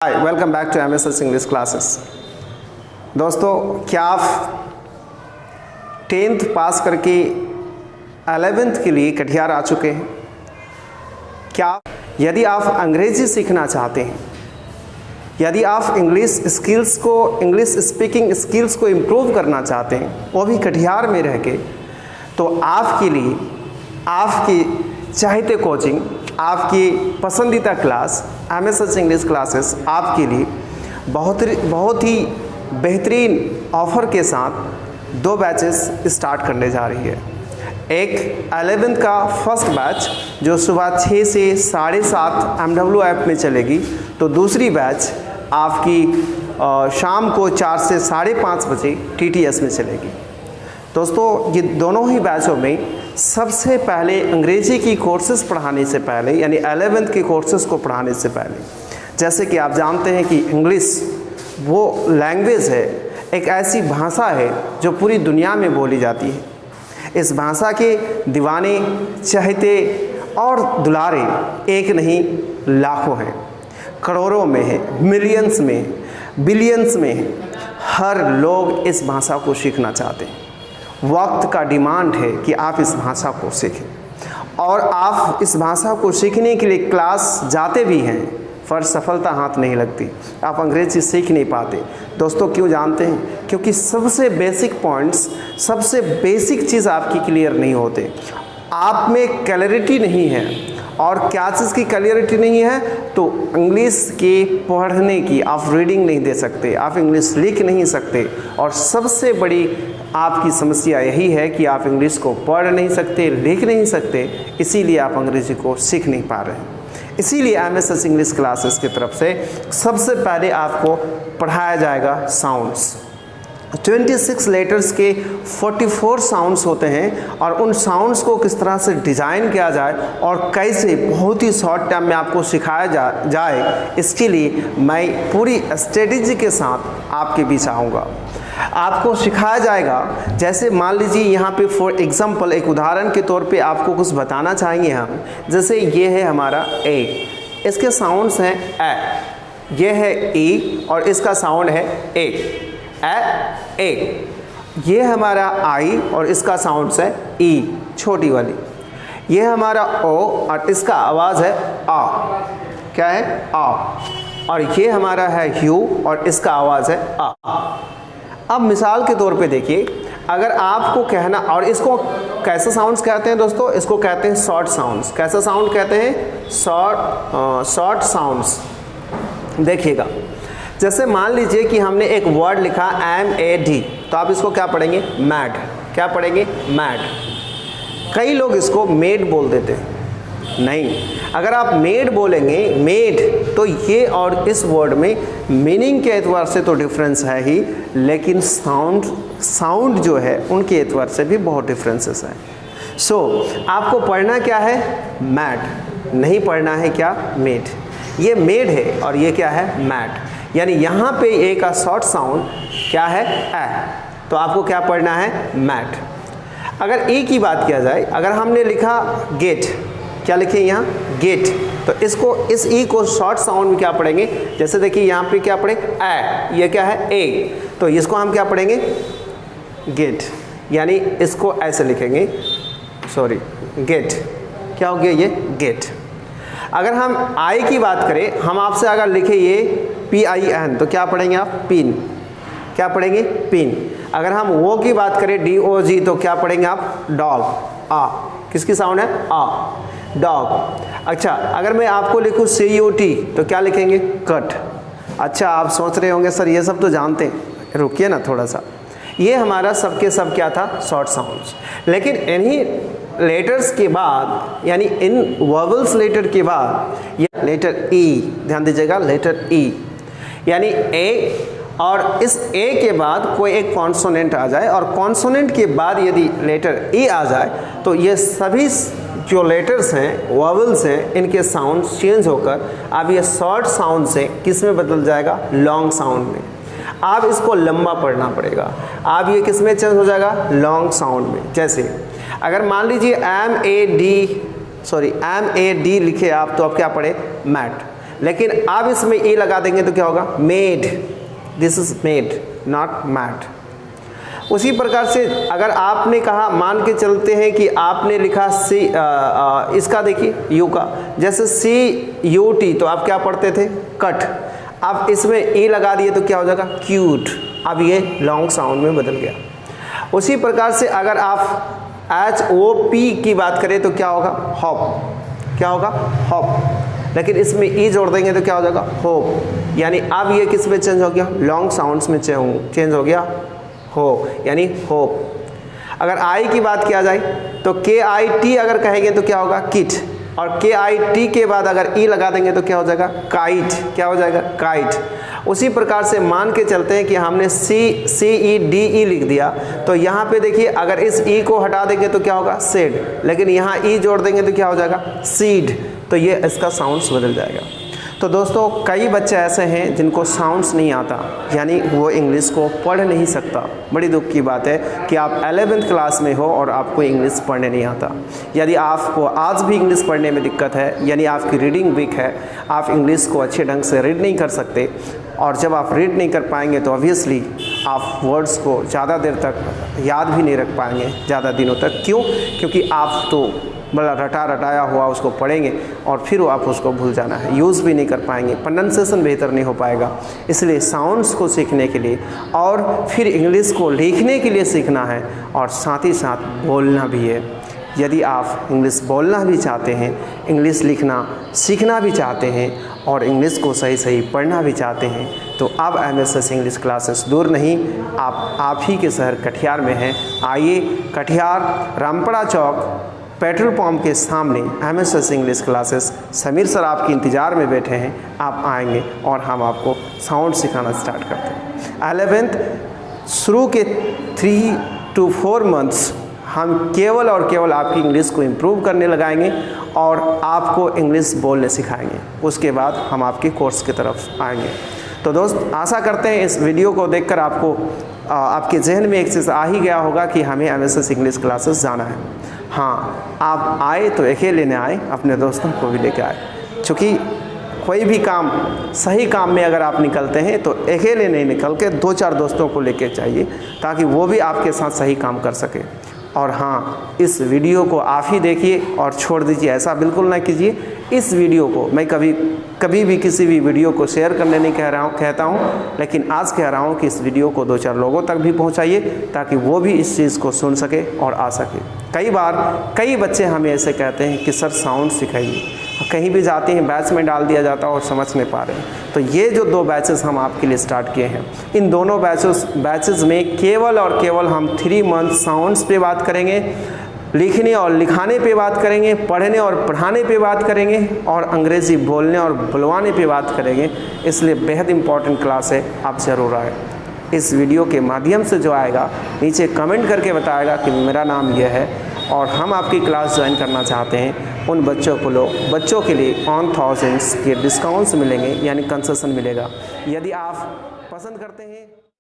Hi, welcome back to MSS English classes. दोस्तों, क्या आप 10th पास करके 11th के लिए कटिहार आ चुके हैं? क्या यदि आप अंग्रेजी सीखना चाहते हैं, यदि आप इंग्लिश स्पीकिंग स्किल्स को इम्प्रूव करना चाहते हैं, वो भी कटिहार में रह के, तो आपके लिए आपकी चाहते कोचिंग, आपकी पसंदीदा क्लास MSS इंग्लिश क्लासेस आपके लिए बहुत ही बेहतरीन ऑफ़र के साथ 2 बैचेस स्टार्ट करने जा रही है। एक 11th का फर्स्ट बैच जो सुबह 6 से 7:30 MW ऐप में चलेगी, तो दूसरी बैच आपकी शाम को 4 से 5:30 बजे TTS में चलेगी। दोस्तों, ये दोनों ही बैचों में सबसे पहले अंग्रेजी की कोर्सेज़ पढ़ाने से पहले, यानी 11th के कोर्सेज़ को पढ़ाने से पहले, जैसे कि आप जानते हैं कि इंग्लिश वो लैंग्वेज है, एक ऐसी भाषा है जो पूरी दुनिया में बोली जाती है। इस भाषा के दीवाने, चाहते और दुलारे एक नहीं लाखों हैं, करोड़ों में है, मिलियंस में, बिलियंस में है। हर लोग इस भाषा को सीखना चाहते हैं। वक्त का डिमांड है कि आप इस भाषा को सीखें, और आप इस भाषा को सीखने के लिए क्लास जाते भी हैं, पर सफलता हाथ नहीं लगती, आप अंग्रेजी सीख नहीं पाते। दोस्तों, क्यों जानते हैं? क्योंकि सबसे बेसिक पॉइंट्स, सबसे बेसिक चीज़ आपकी क्लियर नहीं होते, आप में क्लैरिटी नहीं है। और क्या चीज़ की क्लियरिटी नहीं है? तो इंग्लिश के पढ़ने की, आप रीडिंग नहीं दे सकते, आप इंग्लिश लिख नहीं सकते, और सबसे बड़ी आपकी समस्या यही है कि आप इंग्लिश को पढ़ नहीं सकते, लिख नहीं सकते, इसीलिए आप अंग्रेजी को सीख नहीं पा रहे हैं। इसीलिए MSS इंग्लिश क्लासेस की तरफ से सबसे पहले आपको पढ़ाया जाएगा साउंड्स। 26 लेटर्स के 44 साउंड्स होते हैं, और उन साउंड्स को किस तरह से डिज़ाइन किया जाए और कैसे बहुत ही शॉर्ट टाइम में आपको सिखाया जाए, इसके लिए मैं पूरी स्ट्रेटेजी के साथ आपके बीच आऊँगा। आपको सिखाया जाएगा, जैसे मान लीजिए यहाँ पे फॉर एग्जांपल, एक उदाहरण के तौर पे आपको कुछ बताना चाहेंगे हम। जैसे ये है हमारा ए, इसके साउंड्स हैं ए, ये है ई और इसका साउंड है ए, ए। ये हमारा आई और इसका साउंड्स है ई, छोटी वाली। ये हमारा ओ और इसका आवाज़ है आ, क्या है? आ। और ये हमारा है यू और इसका आवाज़ है आ। अब मिसाल के तौर पे देखिए, अगर आपको कहना, और इसको कैसे साउंड्स कहते हैं दोस्तों? इसको कहते हैं शॉर्ट साउंड्स। कैसा साउंड कहते हैं? Short sounds. देखिएगा, जैसे मान लीजिए कि हमने एक वर्ड लिखा MAD, तो आप इसको क्या पढ़ेंगे? मैड। क्या पढ़ेंगे? मैड। कई लोग इसको मेड बोल देते हैं। नहीं, अगर आप मेड बोलेंगे, मेड, तो ये और इस वर्ड में मीनिंग के एतबार से तो डिफरेंस है ही, लेकिन साउंड जो है उनके एतबार से भी बहुत डिफरेंसेस हैं। सो आपको पढ़ना क्या है? मैड। नहीं पढ़ना है क्या? मेड। ये मेड है और ये क्या है? मैड। यानी यहाँ पे ए का शॉर्ट साउंड क्या है? ए। तो आपको क्या पढ़ना है? मैड। अगर ए की बात किया जाए, अगर हमने लिखा गेट, क्या लिखे यहाँ? गेट, तो इसको, इस ई को शॉर्ट साउंड में क्या पढ़ेंगे? जैसे देखिए यहाँ पे क्या पढ़े? ए। ये क्या है? ए। तो इसको हम क्या पढ़ेंगे? गेट। यानी इसको ऐसे लिखेंगे, सॉरी, गेट। क्या हो गया? ये गेट। अगर हम आई की बात करें, हम आपसे अगर लिखे ये PIN, तो क्या पढ़ेंगे आप? पिन। क्या पढ़ेंगे? पिन। अगर हम वो की बात करें DOG, तो क्या पढ़ेंगे आप? डॉग। आ। किसकी साउंड है? आ, डॉग। अच्छा, अगर मैं आपको लिखूँ CUT, तो क्या लिखेंगे? कट। अच्छा, आप सोच रहे होंगे सर ये सब तो जानते हैं, रुकिए ना थोड़ा सा। ये हमारा सबके सब क्या था? Short sounds. लेकिन इन्हीं लेटर्स के बाद, यानी इन वर्बल्स लेटर के बाद, ये लेटर ई, ध्यान दीजिएगा, लेटर ई, यानी ए, और इस ए के बाद कोई एक कॉन्सोनेंट आ जाए, और कॉन्सोनेंट के बाद यदि लेटर ई आ जाए, तो ये सभी जो लेटर्स हैं, वॉवल्स हैं, इनके साउंड चेंज होकर अब ये शॉर्ट साउंड से किस में बदल जाएगा? लॉन्ग साउंड में। आप इसको लंबा पढ़ना पड़ेगा। आप ये किस में चेंज हो जाएगा? लॉन्ग साउंड में। जैसे अगर मान लीजिए MAD लिखे आप, तो आप क्या पढ़े? मैट। लेकिन अब इसमें ई लगा देंगे तो क्या होगा, made, this is made not mad. उसी प्रकार से अगर आपने कहा, मान के चलते हैं कि आपने लिखा सी, इसका देखिए यू का, जैसे CUT तो आप क्या पढ़ते थे, कट, अब इसमें ई लगा दिए तो क्या हो जाएगा, क्यूट, अब ये लॉन्ग साउंड में बदल गया। उसी प्रकार से अगर आप HOP की बात करें तो क्या होगा, हॉप, क्या होगा, हॉप, लेकिन इसमें ई जोड़ देंगे तो क्या हो जाएगा, होप, यानी अब ये किस में चेंज हो गया, लॉन्ग साउंड्स में चेंज हो गया, हो, यानी होप। अगर आई की बात किया जाए तो KIT अगर कहेंगे तो क्या होगा, किट, और KIT के बाद अगर ई लगा देंगे तो क्या हो जाएगा, काइट, क्या हो जाएगा, काइट। उसी प्रकार से मान के चलते हैं कि हमने CEDE लिख दिया, तो यहाँ पे देखिए अगर इस ई को हटा देंगे तो क्या होगा, सेड, लेकिन यहाँ ई जोड़ देंगे तो क्या हो जाएगा, सीड, तो ये इसका साउंड्स बदल जाएगा। तो दोस्तों कई बच्चे ऐसे हैं जिनको साउंड्स नहीं आता, यानी वो इंग्लिश को पढ़ नहीं सकता। बड़ी दुख की बात है कि आप 11th क्लास में हो और आपको इंग्लिश पढ़ने नहीं आता। यदि आपको आज भी इंग्लिश पढ़ने में दिक्कत है, यानी आपकी रीडिंग वीक है, आप इंग्लिश को अच्छे ढंग से रीड नहीं कर सकते, और जब आप रीड नहीं कर पाएंगे तो ऑब्वियसली आप वर्ड्स को ज़्यादा देर तक याद भी नहीं रख पाएंगे, ज़्यादा दिनों तक। क्यों? क्योंकि आप तो बड़ा रटाया हुआ उसको पढ़ेंगे और फिर आप उसको भूल जाना है, यूज़ भी नहीं कर पाएंगे, प्रोनंसिएशन बेहतर नहीं हो पाएगा। इसलिए साउंड्स को सीखने के लिए और फिर इंग्लिश को लिखने के लिए सीखना है, और साथ ही साथ बोलना भी है। यदि आप इंग्लिश बोलना भी चाहते हैं, इंग्लिश लिखना सीखना भी चाहते हैं, और इंग्लिश को सही पढ़ना भी चाहते हैं, तो अब MSS इंग्लिश क्लासेस दूर नहीं, आप ही के शहर कटिहार में हैं। आइए, कटिहार रामपड़ा चौक पेट्रोल पंप के सामने MSS English classes, Sameer sir आपके इंतज़ार में बैठे हैं। आप आएंगे और हम आपको साउंड सिखाना स्टार्ट करते हैं। 11th शुरू के 3 to 4 मंथ्स हम केवल और केवल आपकी इंग्लिश को इम्प्रूव करने लगाएंगे और आपको इंग्लिश बोलने सिखाएंगे। उसके बाद हम आपके कोर्स की तरफ आएंगे। तो दोस्त, आशा करते हैं इस वीडियो को देखकर आपको आपके जहन में एक चीज़ आ ही गया होगा कि हमें MSS इंग्लिश क्लासेस जाना है। हाँ, आप आए तो अकेले न आए, अपने दोस्तों को भी लेकर आए, क्योंकि कोई भी काम सही काम में अगर आप निकलते हैं तो अकेले नहीं निकल के 2-4 दोस्तों को लेके चाहिए, ताकि वो भी आपके साथ सही काम कर सके। और हाँ, इस वीडियो को आप ही देखिए और छोड़ दीजिए, ऐसा बिल्कुल ना कीजिए। इस वीडियो को मैं कभी भी किसी भी वीडियो को शेयर करने नहीं कहता हूँ, लेकिन आज कह रहा हूँ कि इस वीडियो को 2-4 लोगों तक भी पहुँचाइए, ताकि वो भी इस चीज़ को सुन सके और आ सके। कई बार कई बच्चे हमें ऐसे कहते हैं कि सर साउंड सिखाइए, कहीं भी जाते हैं बैच में डाल दिया जाता है और समझ नहीं पा रहे हैं। तो ये जो 2 बैचेस हम आपके लिए स्टार्ट किए हैं, इन दोनों बैचेस में केवल और केवल हम 3 मंथ साउंड्स पे बात करेंगे, लिखने और लिखाने पे बात करेंगे, पढ़ने और पढ़ाने पे बात करेंगे, और अंग्रेज़ी बोलने और बुलवाने पे बात करेंगे। इसलिए बेहद इम्पॉर्टेंट क्लास है, आप ज़रूर आए। इस वीडियो के माध्यम से जो आएगा नीचे कमेंट करके बताएगा कि मेरा नाम यह है और हम आपकी क्लास ज्वाइन करना चाहते हैं, उन बच्चों के लिए 1000 के डिस्काउंट्स मिलेंगे, यानी कंसेशन मिलेगा। यदि आप पसंद करते हैं